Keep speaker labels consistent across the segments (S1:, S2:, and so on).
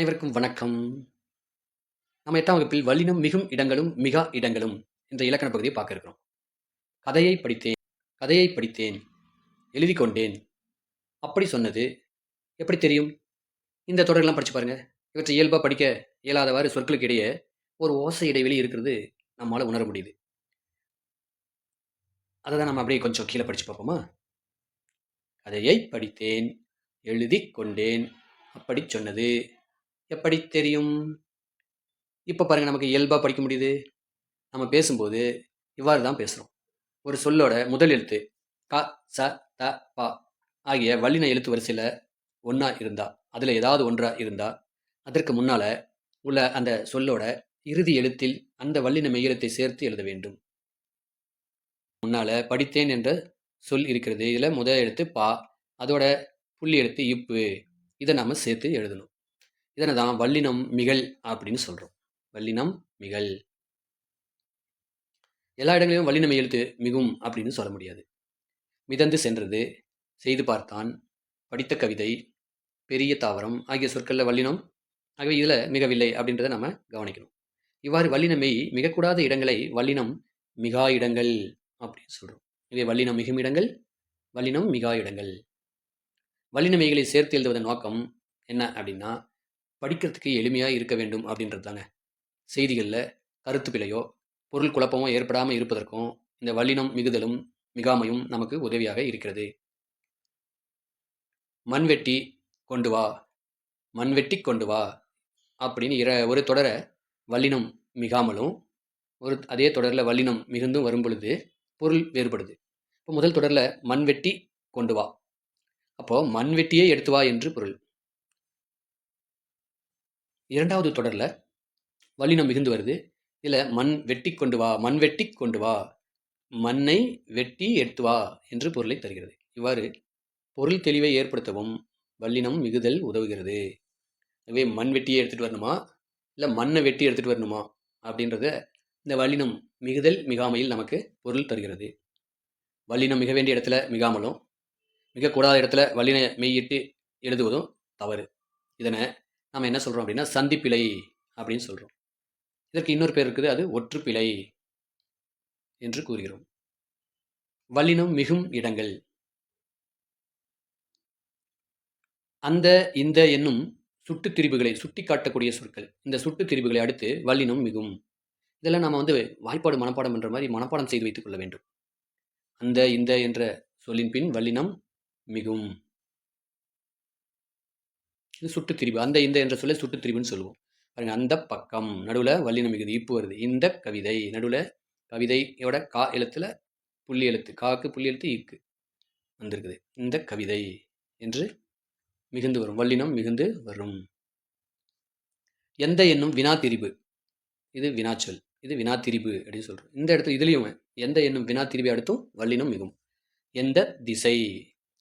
S1: அனைவருக்கும் வணக்கம். நம்ம 8ஆம் வகுப்பில் வல்லினம் மிகும் இடங்களும் மிகா இடங்களும் என்ற இலக்கண பகுதியை பார்க்க இருக்கிறோம். கதையை படித்தேன், எழுதிக் கொண்டேன். அப்படி சொன்னது எப்படி தெரியும்? இந்த தொடர்கள்லாம் படிச்சு பாருங்க. இவற்றை இயல்பா படிக்க இயலாதவாறு சொற்களுக்கு இடையே ஒரு ஓசை இடைவெளி இருக்கிறது நம்மால உணர முடியுது. அதை தான் நம்ம அப்படியே கொஞ்சம் கீழே படிச்சு பார்ப்போமா? கதையை படித்தேன், எழுதிக் கொண்டேன். அப்படி சொன்னது எப்படி தெரியும்? இப்ப பாருங்க, நமக்கு இயல்பா படிக்க முடியுது. நம்ம பேசும்போது இவ்வாறு தான் பேசுறோம். ஒரு சொல்லோட முதல் எழுத்து க, ச, த, ப ஆகிய வல்லின எழுத்து வரிசையில் ஒன்றா இருந்தா, அதில் ஏதாவது ஒன்றா இருந்தா, அதற்கு முன்னால உள்ள அந்த சொல்லோட இறுதி எழுத்தில் அந்த வல்லின மெய்யெழுத்தை சேர்த்து எழுத வேண்டும். முன்னால படித்தேன் என்ற சொல் இருக்கிறது. இதில் முதல் எழுத்து பா, அதோட புள்ளி எழுத்து இப்பு. இதை நாம சேர்த்து எழுதணும். இதனை தான் வல்லினம் மிகல் அப்படின்னு சொல்றோம். வல்லினம் மிகல். எல்லா இடங்களிலும் வல்லின மெய்யெழுத்து மிகும் அப்படின்னு சொல்ல முடியாது. மிதந்து சென்றது, செய்து பார்த்தான், படித்த கவிதை, பெரிய தாவரம் ஆகிய சொற்களில் வல்லினம் ஆகவே இதில் மிகவில்லை அப்படின்றத நம்ம கவனிக்கணும். இவ்வாறு வல்லின மெய் மிகக்கூடாத இடங்களை வல்லினம் மிகா இடங்கள் அப்படின்னு சொல்கிறோம். இவை வல்லினம் மிகும் இடங்கள், வல்லினம் மிகா இடங்கள். வல்லின மெய்களை சேர்த்து எழுதுவதன் நோக்கம் என்ன அப்படின்னா, படிக்கிறதுக்கு எளிமையாக இருக்க வேண்டும் அப்படின்றது தாங்க. செய்திகளில் கருத்து பிழையோ பொருள் குழப்பமோ ஏற்படாமல் இருப்பதற்கும் இந்த வல்லினம் மிகுதலும் மிகாமையும் நமக்கு உதவியாக இருக்கிறது. மண்வெட்டி கொண்டு வா, மண்வெட்டி கொண்டு வா அப்படின்னு ஒரு தொடரை வல்லினம் மிகாமலும் அதே தொடரில் வல்லினம் மிகுந்தும் வரும் பொழுது பொருள் வேறுபடுது. இப்போ முதல் தொடரில் மண்வெட்டி கொண்டு வா, அப்போ மண்வெட்டியே எடுத்து வா என்று பொருள். இரண்டாவது தொடரில் வல்லினம் மிகுந்து வருது. இதில் மண் வெட்டி கொண்டு வா, மண் வெட்டி கொண்டு வா, மண்ணை வெட்டி எடுத்து வா என்று பொருளை தருகிறது. இவ்வாறு பொருள் தெளிவை ஏற்படுத்தவும் வல்லினம் மிகுதல் உதவுகிறது. எனவே மண் வெட்டியே எடுத்துகிட்டு வரணுமா இல்லை மண்ணை வெட்டி எடுத்துகிட்டு வரணுமா அப்படின்றத இந்த வல்லினம் மிகுதல் மிகாமையில் நமக்கு பொருள் தருகிறது. வல்லினம் மிக வேண்டிய இடத்துல மிகாமலும் மிகக்கூடாத இடத்துல வல்லின மெய்யிட்டு எழுதுவதும் தவறு. இதனை நம்ம என்ன சொல்கிறோம் அப்படின்னா சந்திப்பிழை அப்படின்னு சொல்கிறோம். இதற்கு இன்னொரு பேர் இருக்குது, அது ஒற்றுப்பிழை என்று கூறுகிறோம். வல்லினம் மிகும் இடங்கள் அந்த இந்த என்னும் சுட்டு திரிபுகளை சுட்டி காட்டக்கூடிய சொற்கள். இந்த சுட்டு திரிபுகளை அடுத்து வல்லினம் மிகும். இதெல்லாம் நம்ம வாய்ப்பாடு மனப்பாடம் என்ற மாதிரி மனப்பாடம் செய்து வைத்துக் கொள்ள வேண்டும். அந்த இந்த என்ற சொல்லின் பின் வல்லினம் மிகும். இது சுட்டு திரிபு. அந்த இந்த என்ற சொல்லை சுட்டு திரிபுன்னு சொல்லுவோம். பாருங்க, அந்த பக்கம் நடுவில் வல்லினம் மிகுது, இப்பு வருது. இந்த கவிதை நடுவில் கவிதையோட கா எழுத்துல புள்ளி எழுத்து, காக்கு புள்ளி எழுத்து இக்கு வந்திருக்குது. இந்த கவிதை என்று மிகுந்து வரும், வல்லினம் மிகுந்து வரும். எந்த என்னும் வினா திரிபு, இது வினாச்சொல், இது வினா திரிபு அப்படின்னு சொல்றோம். இந்த இடத்துல இதுலயும் எந்த என்னும் வினா திரிபை அடுத்தும் வல்லினம் மிகும். எந்த திசை,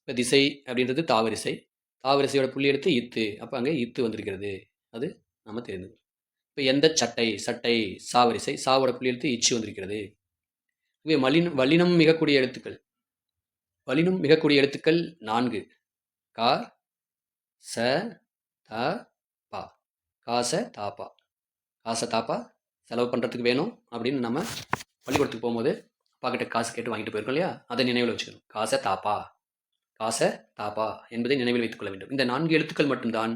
S1: இப்போ திசை அப்படின்றது தாவரிசை, தாவரிசையோட புள்ளி எடுத்து இத்து, அப்போ அங்கே இத்து வந்திருக்கிறது, அது நம்ம தெரிந்து. இப்போ எந்த சட்டை, சட்டை சாவரிசை, சாவோட புள்ளி எடுத்து இச்சு வந்திருக்கிறது. இவை வல்லினம் மிகக்கூடிய எழுத்துக்கள். வல்லினம் மிகக்கூடிய எழுத்துக்கள் 4: கா, ச, த, பா. காச தாப்பா, காசை தாப்பா செலவு பண்ணுறதுக்கு வேணும் அப்படின்னு நம்ம பள்ளிக்கூடத்துக்கு போகும்போது அப்பா கிட்ட காசு கேட்டு வாங்கிட்டு போயிருக்கோம் இல்லையா, அதை நினைவில் வச்சுக்கணும். காசை தாப்பா, காசை தாப்பா என்பதை நினைவில் வைத்துக் கொள்ள வேண்டும். இந்த 4 எழுத்துக்கள் மட்டும்தான்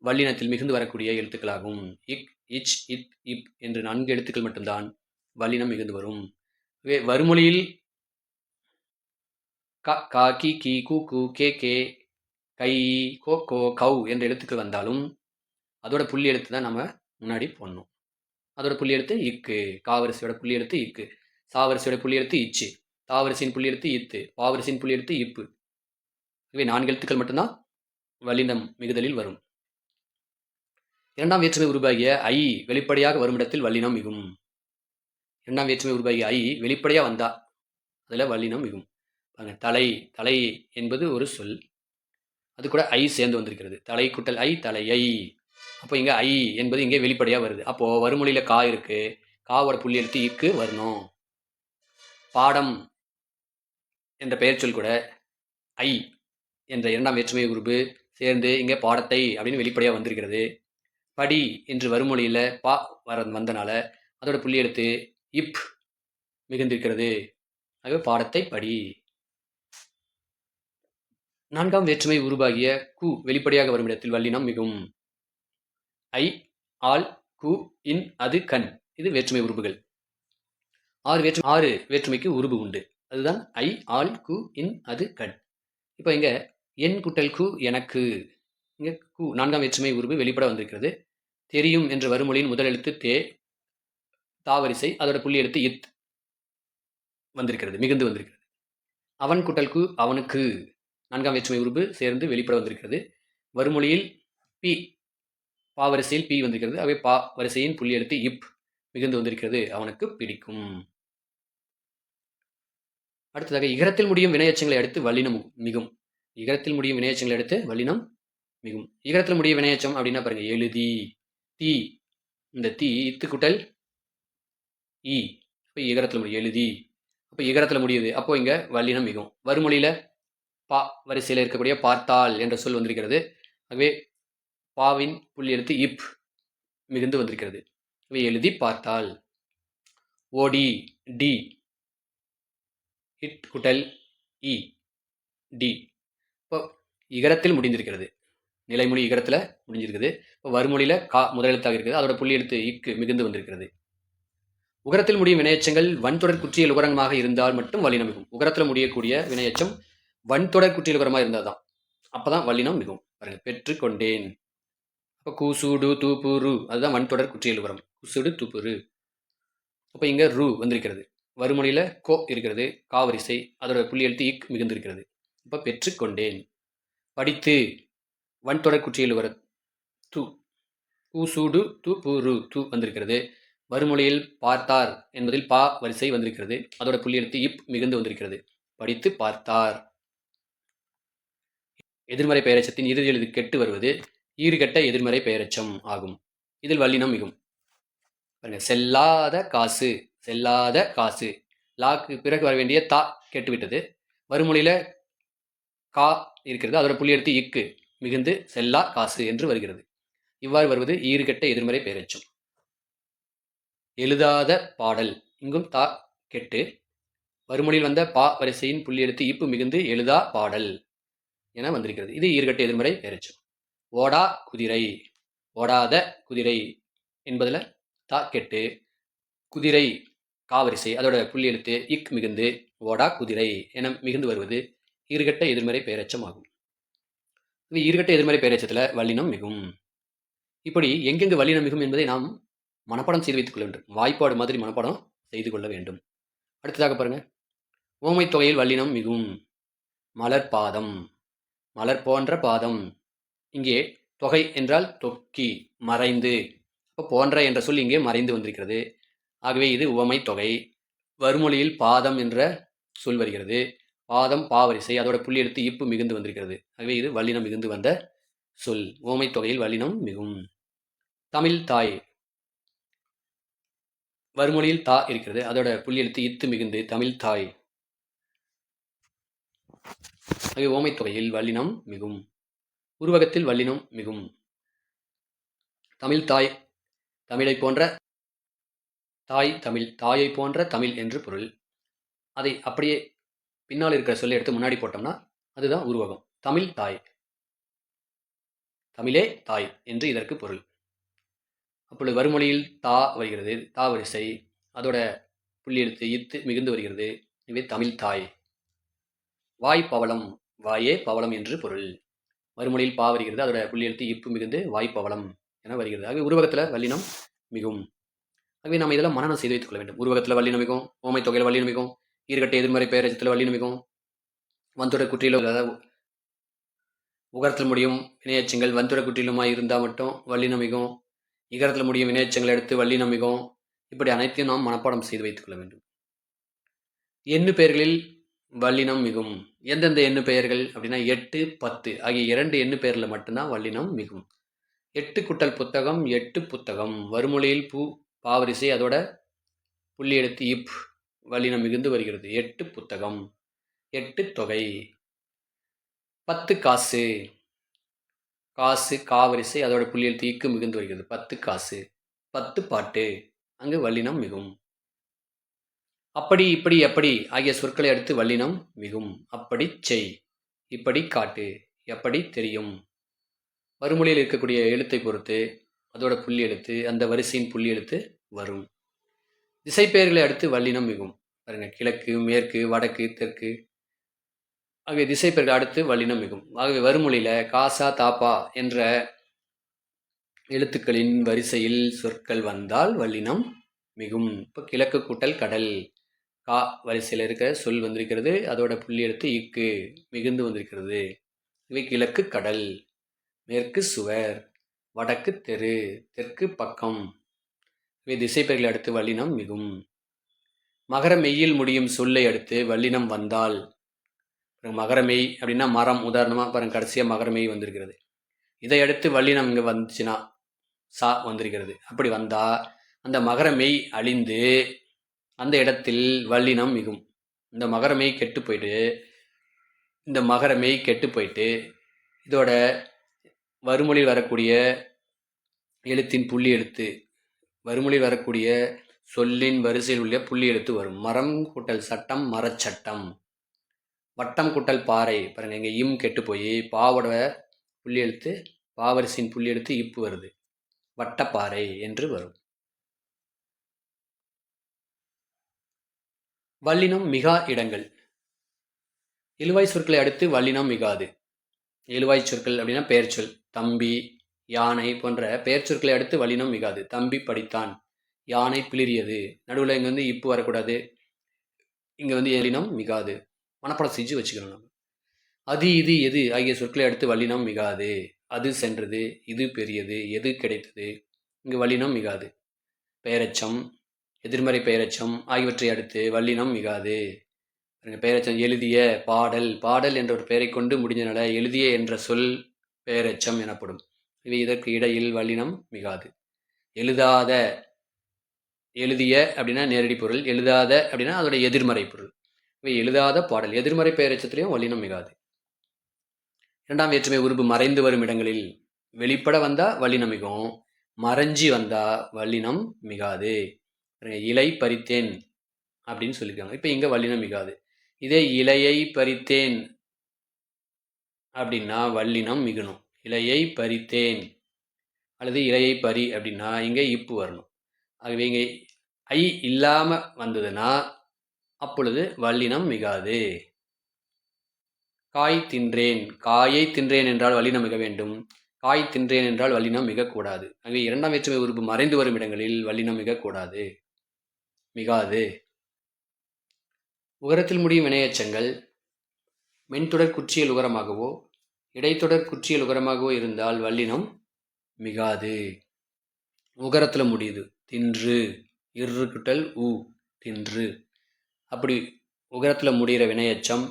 S1: வல்லினத்தில் மிகுந்து வரக்கூடிய எழுத்துக்களாகும். இக், இச், இத், இப் என்று 4 எழுத்துக்கள் மட்டும்தான் வல்லினம் மிகுந்து வரும். வருமொழியில் க, கா, கி, கி, கு, கு, கே, கே, கை, கோ, கோ, கௌ என்ற எழுத்துக்கள் வந்தாலும் அதோட புள்ளி எழுத்து தான் நம்ம முன்னாடி போடணும். அதோட புள்ளி எழுத்து இக்கு, காவரிசையோட புள்ளி எழுத்து இக்கு, சாவரிசையோட புள்ளி எழுத்து இச்சு, தாவரிசையின் புள்ளி எழுத்து இத்து, பாவரிசையின் புள்ளி எழுத்து இப்பு. இவை 4 எழுத்துக்கள் மட்டும்தான் வல்லினம் மிகுதலில் வரும். இரண்டாம் வேற்றுமை உருவாகிய ஐ வெளிப்படையாக வரும் இடத்தில் வல்லினம் மிகும். இரண்டாம் வேற்றுமை உருவாகிய ஐ வெளிப்படையாக வந்தா அதில் வல்லினம் மிகும். தலை, தலை என்பது ஒரு சொல், அது கூட ஐ சேர்ந்து வந்திருக்கிறது. தலை குட்டல் ஐ, தலையை. அப்போ இங்கே ஐ என்பது இங்கே வெளிப்படையாக வருது. அப்போது வருமொழியில் கா இருக்கு, காவோட புள்ளி எழுத்து இக்கு வரணும். பாடம் என்ற பெயர் சொல் கூட ஐ என்ற இரண்டாம் வேற்றுமை உருபு சேர்ந்து இங்கே பாடத்தை அப்படின்னு வெளிப்படையாக வந்திருக்கிறது. படி என்று வருமொழியில் பா வந்தனால அதோட புள்ளி எழுத்து இப் மிகுந்திருக்கிறது. ஆகவே பாடத்தை படி. 4ஆம் வேற்றுமை உருவாகிய கு வெளிப்படையாக வரும் இடத்தில் வல்லினம் மிகும். ஐ, ஆல், கு, இன், அது, கண். இது வேற்றுமை உருபுகள். 6 வேற்றுமைக்கு உருபு உண்டு. அதுதான் ஐ, ஆல், கு, இன், அது, கண். இப்போ இங்க என் குட்டல் கு எனக்கு. இங்க கு 4ஆம் வேற்றுமை உருபு வெளிப்பட வந்திருக்கிறது. தெரியும் என்ற வருமொழியின் முதல் எழுத்து தே, தாவரிசை, அதோட புள்ளி எழுத்து இத் வந்திருக்கிறது, மிகுந்து வந்திருக்கிறது. அவன் குட்டல் கு அவனுக்கு 4ஆம் வேற்றுமை உருபு சேர்ந்து வெளிப்பட வந்திருக்கிறது. வருமொழியில் பி, பா வரிசையில் பி வந்திருக்கிறது. அவை பா வரிசையின் புள்ளி எழுத்து இப் மிகுந்து வந்திருக்கிறது. அவனுக்கு பிடிக்கும். அடுத்ததாக இகரத்தில் முடியும் வினையச்சங்களை அடுத்து வல்லினம் மிகும். இகரத்தில் முடியும் வினையச்சங்களை அடுத்து வல்லினம் மிகும். இகரத்தில் முடியும் வினையச்சம் அப்படின்னா பாருங்க, எழுதி, தீ, இந்த தீ இத்து குட்டல் ஈ, இப்போ இகரத்தில் முடியும் எழுதி, அப்போ இகரத்தில் முடியுது. அப்போ இங்க வல்லினம் மிகும். வருமொழியில பா வரிசையில் இருக்கக்கூடிய பார்த்தால் என்ற சொல் வந்திருக்கிறது. ஆகவே பாவின் புள்ளி எழுத்து இப் மிகுந்து வந்திருக்கிறது. இவை எழுதி பார்த்தால். ஓடி, டி, இட் குட்டல் இ, டி. இப்போ இகரத்தில் முடிந்திருக்கிறது. நிலைமொழி இகரத்தில் முடிஞ்சிருக்குது. இப்போ வருமொழியில் கா முதல் எழுத்தாக இருக்குது. அதோட புள்ளி எழுத்து இக்கு மிகுந்து வந்திருக்கிறது. உகரத்தில் முடியும் வினையச்சங்கள் வன்தொடர் குற்றியல் உகரமாக இருந்தால் மட்டும் வல்லினம் மிகும். உகரத்தில் முடியக்கூடிய வினையச்சம் வன்தொடர் குற்றியல் உகரமாக இருந்தால் தான், அப்போதான் வல்லினம் மிகும். பாருங்க, பெற்றுக்கொண்டேன். அப்போ கூசூடு தூப்புரு, அதுதான் வன்தொடர் குற்றியல் உகரம். குசுடு தூப்புரு. அப்போ இங்கே ரு வந்திருக்கிறது. வருமொழியில் கோ இருக்கிறது, காவரிசை, அதோட புள்ளி எழுத்து இக் மிகுந்திருக்கிறது. இப்போ பெற்றுக்கொண்டேன். படித்து வன்தொடர் குற்றியல் உகர து, கூசூடு தூப்புரு, து வந்திருக்கிறது. வருமொழியில் பார்த்தார் என்பதில் பா வரிசை வந்திருக்கிறது. அதோட புள்ளி எழுத்து இப் மிகுந்து வந்திருக்கிறது. படித்து பார்த்தார். எதிர்மறை பெயரெச்சத்தின் இறுதியில் இது கெட்டு வருவது ஈறுகெட்ட எதிர்மறை பெயரெச்சம் ஆகும். இதில் வல்லினம் மிகும். செல்லாத காசு, செல்லாத காசு. லாக்கு பிறகு வர வேண்டிய தா கெட்டுவிட்டது. வருமொழியில கா இருக்கிறது. அதோட புள்ளி எழுத்து இக்கு மிகுந்து செல்லா காசு என்று வருகிறது. இவ்வாறு வருவது ஈறுகெட்ட எதிர்மறை பெயரெச்சம். எழுதாத பாடல், இங்கும் தா கெட்டு வருமொழியில் வந்த பா வரிசையின் புள்ளி எழுத்து இப்பு மிகுந்து எழுதா பாடல் என வந்திருக்கிறது. இது ஈறுகெட்ட எதிர்மறை பெயரெச்சம். ஓடா குதிரை, ஓடாத குதிரை என்பதில் தா கெட்டு குதிரை காவரிசை, அதோட புள்ளி எழுத்து இக் மிகுந்து ஓடா குதிரை என மிகுந்து வருவது ஈறுகெட்ட எதிர்மறை பெயரெச்சம் ஆகும். இது ஈறுகெட்ட எதிர்மறை பெயரெச்சத்தில் வல்லினம் மிகும். இப்படி எங்கெங்கு வல்லினம் மிகும் என்பதை நாம் மனப்பாடம் செய்து வைத்துக் கொள்ள வேண்டும். வாய்ப்பாடு மாதிரி மனப்பாடம் செய்து கொள்ள வேண்டும். அடுத்ததாக பாருங்க, ஓமை தொகையில் வல்லினம் மிகும். மலர் பாதம், மலர் போன்ற பாதம். இங்கே தொகை என்றால் தொக்கி, மறைந்து. இப்போ போன்ற என்ற சொல் இங்கே மறைந்து வந்திருக்கிறது. ஆகவே இது உவமை தொகை. வருமொழியில் பாதம் என்ற சொல் வருகிறது. பாதம் பாவரிசை, அதோட புள்ளி எடுத்து இப்பு மிகுந்து வந்திருக்கிறது. ஆகவே இது வல்லினம் மிகுந்து வந்த சொல். உவமை தொகையில் வல்லினம் மிகும். தமிழ் தாய், வருமொழியில் தா இருக்கிறது. அதோட புள்ளி எழுத்து இத்து மிகுந்து தமிழ் தாய். ஆகவே ஓமை தொகையில் வல்லினம் மிகும். உருவகத்தில் வல்லினம் மிகும். தமிழ் தாய், தமிழை போன்ற தாய், தமிழ், தாயை போன்ற தமிழ் என்று பொருள். அதை அப்படியே பின்னால் இருக்கிற சொல்லை எடுத்து முன்னாடி போட்டோம்னா அதுதான் உருவகம். தமிழ் தாய், தமிழே தாய் என்று இதற்கு பொருள். அப்பொழுது வருமொழியில் தா வருகிறது, தா வரிசை, அதோட புள்ளி எழுத்து இத்து மிகுந்து வருகிறது. இவை தமிழ் தாய். வாய் பவளம், வாயே பவளம் என்று பொருள். மறுமொழியில் பா வருகிறது, அதோட புள்ளி எழுத்து இப்பு மிகுந்து வாய்ப்பவளம் என வருகிறது. ஆகவே உருவகத்தில் வல்லினம் மிகும். ஆகவே நாம் இதெல்லாம் மனனம் செய்து வைத்துக் கொள்ள வேண்டும். உருவகத்தில் வல்லினம் மிகும், ஓமை தொகையில் வல்லினம் மிகும், ஈர்கட்ட எதிர்மறை பெயரச்சத்தில் வல்லினம் மிகும், வன்தொடர் குற்றியில் உகரத்தில் முடியும் வினையச்சங்கள் வன்தொடர் குற்றிலுமாய் இருந்தால் மட்டும் வல்லினம் மிகும். இகரத்தில் முடியும் வினையச்சங்களை எடுத்து வல்லினம் மிகும். இப்படி அனைத்தையும் நாம் மனப்பாடம் செய்து வைத்துக் கொள்ள வேண்டும். எண்ணு பெயர்களில் வல்லினம் மிகும். எந்தெந்த எண்ணு பெயர்கள் அப்படின்னா 8, 10 ஆகிய 2 எண்ணு பெயரில் மட்டும்தான் வல்லினம் மிகும். 8 குட்டல் புத்தகம், 8 புத்தகம். வருமொழியில் பூ பாவரிசை, அதோட புள்ளி எழுத்து இப் வல்லினம் மிகுந்து வருகிறது. 8 புத்தகம், 8 தொகை. 10 காசு, காசு காவரிசை அதோட புள்ளி எழுத்து இக்கு மிகுந்து வருகிறது. 10 காசு 10 பாட்டு அங்கு வல்லினம் மிகும். அப்படி இப்படி எப்படி ஆகிய சொற்களை அடுத்து வல்லினம் மிகும். அப்படி செய், இப்படி காட்டு, எப்படி தெரியும். வறுமொழியில் இருக்கக்கூடிய எழுத்தை பொறுத்து அதோட புள்ளி எழுத்து அந்த வரிசையின் புள்ளி எழுத்து வரும். திசைப்பெயர்களை அடுத்து வல்லினம் மிகும். பாருங்க, கிழக்கு மேற்கு வடக்கு தெற்கு ஆகிய திசைப்பெயர்கள் அடுத்து வல்லினம் மிகும். ஆகவே வறுமொழியில காசா தாப்பா என்ற எழுத்துக்களின் வரிசையில் சொற்கள் வந்தால் வல்லினம் மிகும். இப்போ கிழக்கு கூட்டல் கடல், கா வரிசையில் இருக்கிற சொல் வந்திருக்கிறது, அதோட புள்ளி எழுத்து இக்கு மிகுந்து வந்திருக்கிறது. இவை கிழக்கு கடல், மேற்கு சுவர், வடக்கு தெரு, தெற்கு பக்கம். இவை திசைப்பெயர்களை அடுத்து வல்லினம் மிகும். மகர மெய்யில் முடியும் சொல்லை அடுத்து வல்லினம் வந்தால், மகரமெய் அப்படின்னா மரம், உதாரணமாக பாருங்க கடைசியாக மகரமெய் வந்திருக்கிறது. இதை அடுத்து வல்லினம் இங்கே வந்துச்சுன்னா சா வந்திருக்கிறது. அப்படி வந்தால் அந்த மகரமெய் அழிந்து அந்த இடத்தில் வல்லினம் மிகும். இந்த மகரமெய் கெட்டு போயிட்டு இதோட வறுமொழியில் வரக்கூடிய எழுத்தின் புள்ளி எழுத்து, வறுமொழியில் வரக்கூடிய சொல்லின் வரிசையில் உள்ள புள்ளி எழுத்து வரும். மரம் கூட்டல் சட்டம் மரச்சட்டம். வட்டம் கூட்டல் பாறை, பாருங்க இங்கே இம் கெட்டு போய் பாவோட புள்ளி எழுத்து பாவரிசின் புள்ளி எழுத்து இப்பு வருது, வட்டப்பாறை என்று வரும். வல்லினம் மிகா இடங்கள். இழுவாய் சொற்களை அடுத்து வல்லினம் மிகாது. இழுவாய் சொற்கள் அப்படின்னா பெயர் சொல், தம்பி யானை போன்ற பெயர் சொற்களை அடுத்து வல்லினம் மிகாது. தம்பி படித்தான், யானை பிளிரியது, நடுவில் இங்கே வந்து இப்பு வரக்கூடாது, இங்கே வந்து வல்லினம் மிகாது. மனப்பாடம் செஞ்சு வச்சுக்கணும் நம்ம. அது இது எது ஆகிய சொற்களை அடுத்து வல்லினம் மிகாது. அது சென்றது, இது பெரியது, எது கிடைத்தது, இங்கு வல்லினம் மிகாது. பெயரச்சம் எதிர்மறை பெயரச்சம் ஆகியவற்றை அடுத்து வல்லினம் மிகாது. பெயரச்சம் எழுதிய, பாடல், பாடல் என்ற ஒரு பெயரை கொண்டு முடிஞ்சனால எழுதிய என்ற சொல் பெயரச்சம் எனப்படும். இவை இதற்கு இடையில் வல்லினம் மிகாது. எழுதாத, எழுதிய அப்படின்னா நேரடி பொருள், எழுதாத அப்படின்னா அதோட எதிர்மறை பொருள். இவை எழுதாத பாடல், எதிர்மறை பெயரச்சத்திலையும் வல்லினம் மிகாது. இரண்டாம் வேற்றுமை உருபு மறைந்து வரும் இடங்களில் வெளிப்பட வந்தா வல்லினம் மிகும், மறைஞ்சி வந்தா வல்லினம் மிகாது. இலை பறித்தேன் அப்படின்னு சொல்லியிருக்காங்க, இப்போ இங்கே வல்லினம் மிகாது. இதே இலையை பறித்தேன் அப்படின்னா வல்லினம் மிகணும். இலையை பறித்தேன் அல்லது இலையை பறி அப்படின்னா இங்கே இப்பு வரணும். ஆகவே இங்கே ஐ இல்லாமல் வந்ததுன்னா அப்பொழுது வல்லினம் மிகாது. காய் தின்றேன், காயை தின்றேன் என்றால் வல்லினம் மிக வேண்டும். காய் தின்றேன் என்றால் வல்லினம் மிகக்கூடாது. ஆகவே இரண்டாம் வேற்றுமை உறுப்பு மறைந்து வரும் இடங்களில் வல்லினம் மிகக்கூடாது, மிகாது. உகரத்தில் முடியும் வினையெச்சங்கள் மென்தொடர் குற்றியல் உகரமாகவோ இடைத்தொடர் குற்றியல் உகரமாகவோ இருந்தால் வல்லினம் மிகாது. உகரத்தில் முடியுது, தின்று, இரு குட்டல் உ, தின்று. அப்படி உகரத்தில் முடிகிற வினையெச்சம்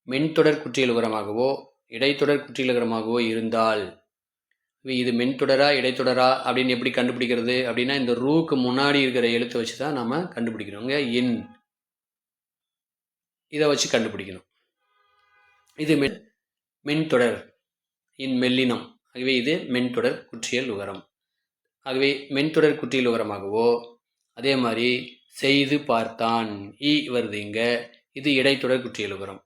S1: மென்தொடர் குற்றியல் உகரமாகவோ இடைத்தொடர் குற்றியல் உகரமாகவோ இருந்தால், இது மென்தொடரா இடைத்தொடரா அப்படின்னு எப்படி கண்டுபிடிக்கிறது அப்படின்னா இந்த ரூக்கு முன்னாடி இருக்கிற எழுத்தை வச்சு தான் நம்ம கண்டுபிடிக்கணுங்க. இன் இதை வச்சு கண்டுபிடிக்கணும். இது மென்தொடர், இன் மெல்லினம். ஆகவே இது மென்தொடர் குற்றியல் உகரம். ஆகவே மென்தொடர் குற்றியல் உகரமாகவோ அதே மாதிரி செய்து பார்த்தான் ஈ வருது இங்க, இது இடைத்தொடர் குற்றியல் உகரம்.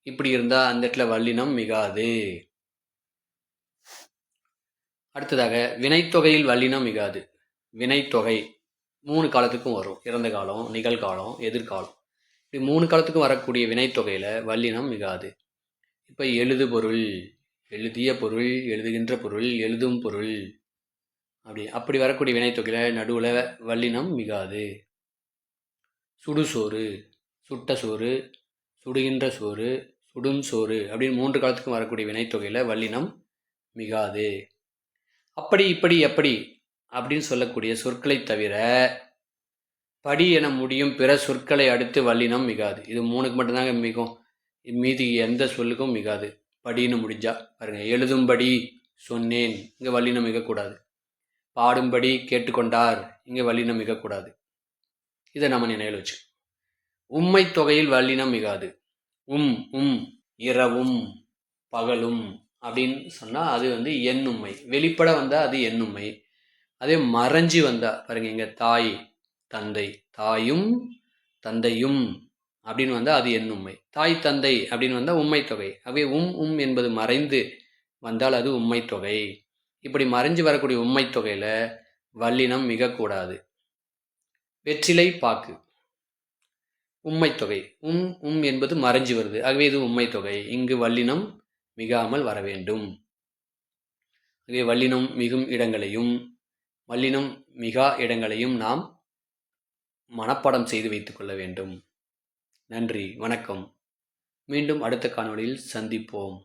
S1: இப்படி இருந்தால் அந்த இடத்துல வல்லினம் மிகாது. அடுத்ததாக வினைத்தொகையில் வல்லினம் மிகாது. வினைத்தொகை 3 காலத்துக்கும் வரும், இறந்த காலம், நிகழ்காலம், எதிர்காலம். இப்படி 3 காலத்துக்கும் வரக்கூடிய வினைத்தொகையில் வல்லினம் மிகாது. இப்போ எழுது பொருள், எழுதிய பொருள், எழுதுகின்ற பொருள், எழுதும் பொருள், அப்படி வரக்கூடிய வினைத்தொகையில் நடுவில் வல்லினம் மிகாது. சுடுசோறு, சுட்ட சோறு, சுடுகின்ற சோறு, சுடும் சோறு அப்படின்னு 3 காலத்துக்கும் வரக்கூடிய வினைத்தொகையில் வல்லினம் மிகாது. அப்படி இப்படி எப்படி அப்படின்னு சொல்லக்கூடிய சொற்களை தவிர படி என முடியும் பிற சொற்களை அடுத்து வல்லினம் மிகாது. இது 3க்கு மட்டும்தாங்க மிகும், மீதி எந்த சொல்லுக்கும் மிகாது. படின்னு முடிஞ்சா பாருங்க, எழுதும்படி சொன்னேன், இங்கே வல்லினம் மிகக்கூடாது. பாடும்படி கேட்டுக்கொண்டார், இங்கே வல்லினம் மிகக்கூடாது. இதை நம்ம நினைவில் வச்சு. உம்மை தொகையில் வல்லினம் மிகாது. இரவும் பகலும் அப்படின்னு சொன்னால் அது வந்து எண்ணும்மை. வெளிப்பட வந்தால் அது எண்ணும்மை. அதே மறைஞ்சி வந்தால் பாருங்க, இங்கே தாய் தந்தை, தாயும் தந்தையும் அப்படின்னு வந்தால் அது எண்ணும்மை. தாய் தந்தை அப்படின்னு வந்தால் உம்மை தொகை. ஆகவே என்பது மறைந்து வந்தால் அது உம்மை தொகை. இப்படி மறைஞ்சு வரக்கூடிய உம்மை தொகையில் வல்லினம் மிகக்கூடாது. வெற்றிலை பாக்கு உம்மை தொகை. என்பது மறைஞ்சு வருது, ஆகவே இது உம்மை தொகை. இங்கு வல்லினம் மிகாமல் வர வேண்டும். ஆகவே வல்லினம் மிகும் இடங்களையும் வல்லினம் மிகா இடங்களையும் நாம் மனப்பாடம் செய்து வைத்துக் கொள்ள வேண்டும். நன்றி, வணக்கம். மீண்டும் அடுத்த காணொளியில் சந்திப்போம்.